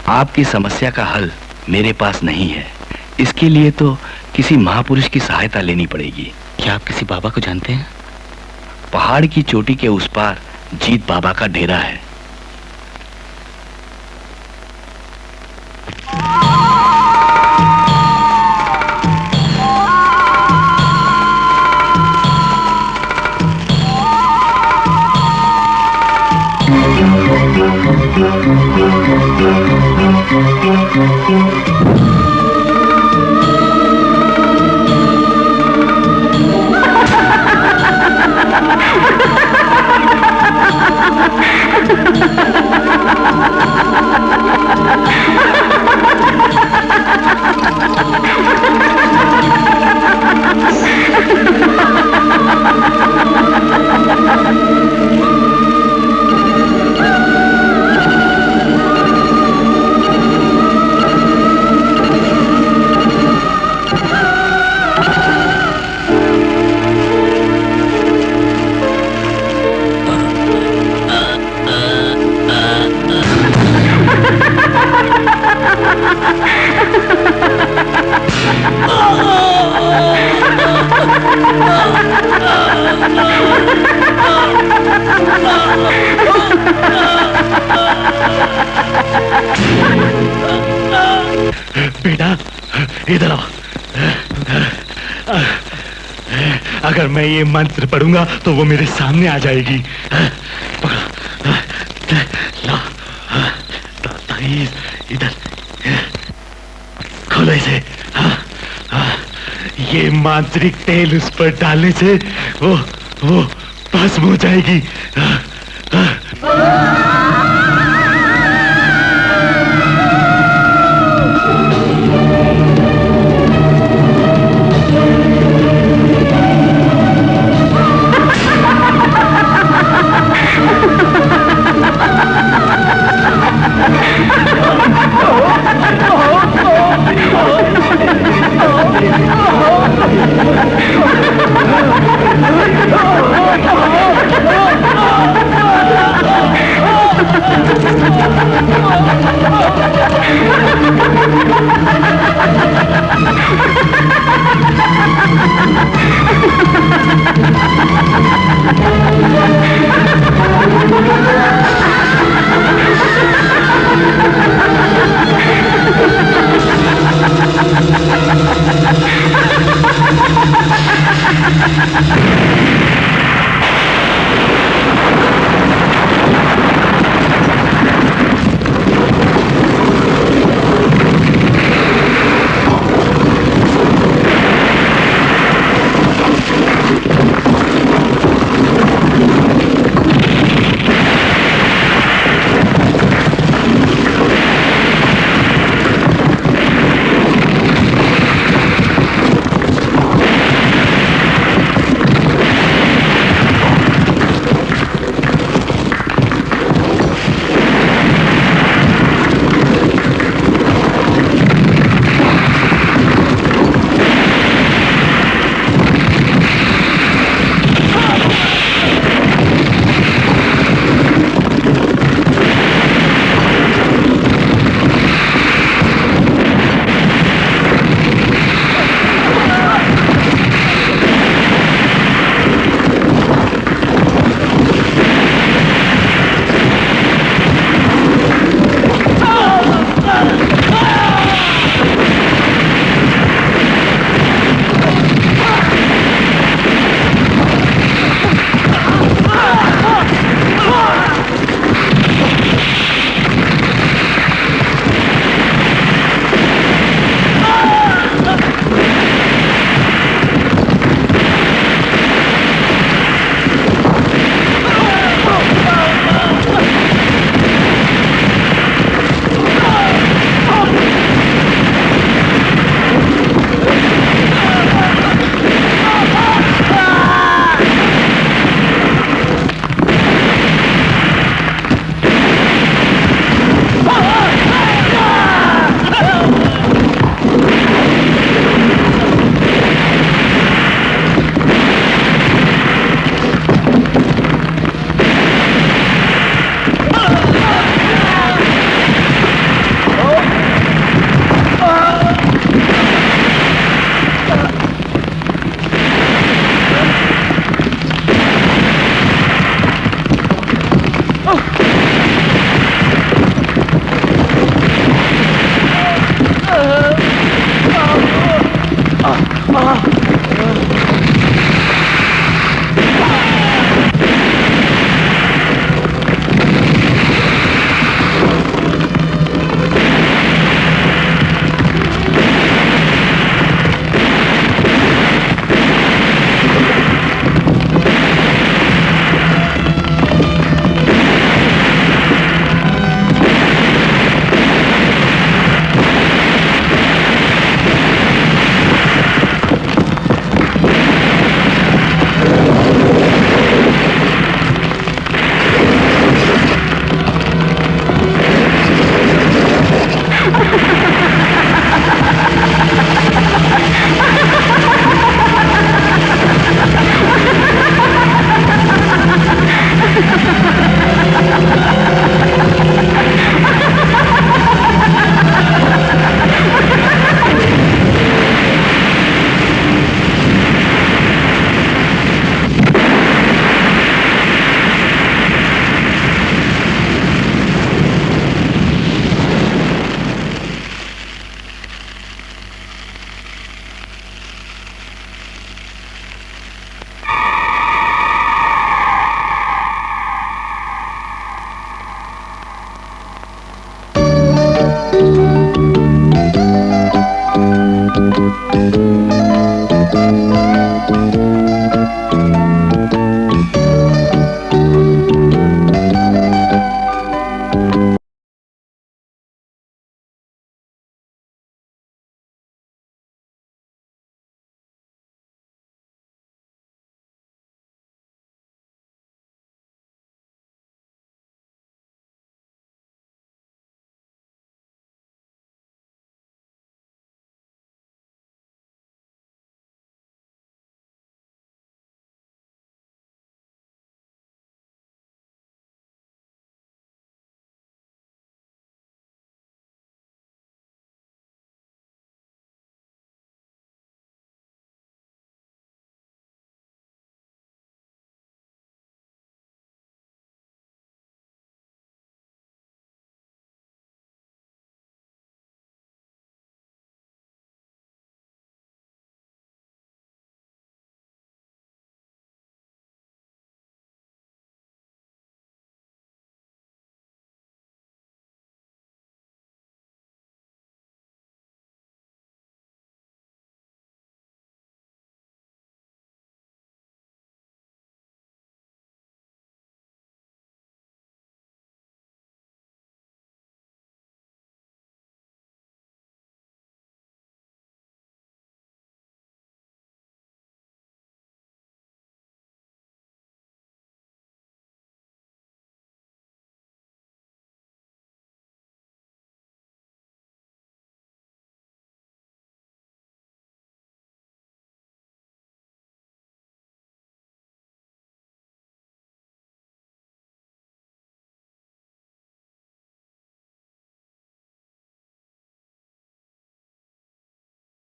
आपकी समस्या का हल मेरे पास नहीं है। इसके लिए तो किसी महापुरुष की सहायता लेनी पड़ेगी। क्या आप किसी बाबा को जानते हैं? पहाड़ की चोटी के उस पार जीत बाबा का डेरा है। बेटा इधर आओ। अगर मैं ये मंत्र पढ़ूंगा तो वो मेरे सामने आ जाएगी। ला, ताईज इधर खोलो इसे। ये मांत्रिक तेल उस पर डालने से वो भस्म हो जाएगी।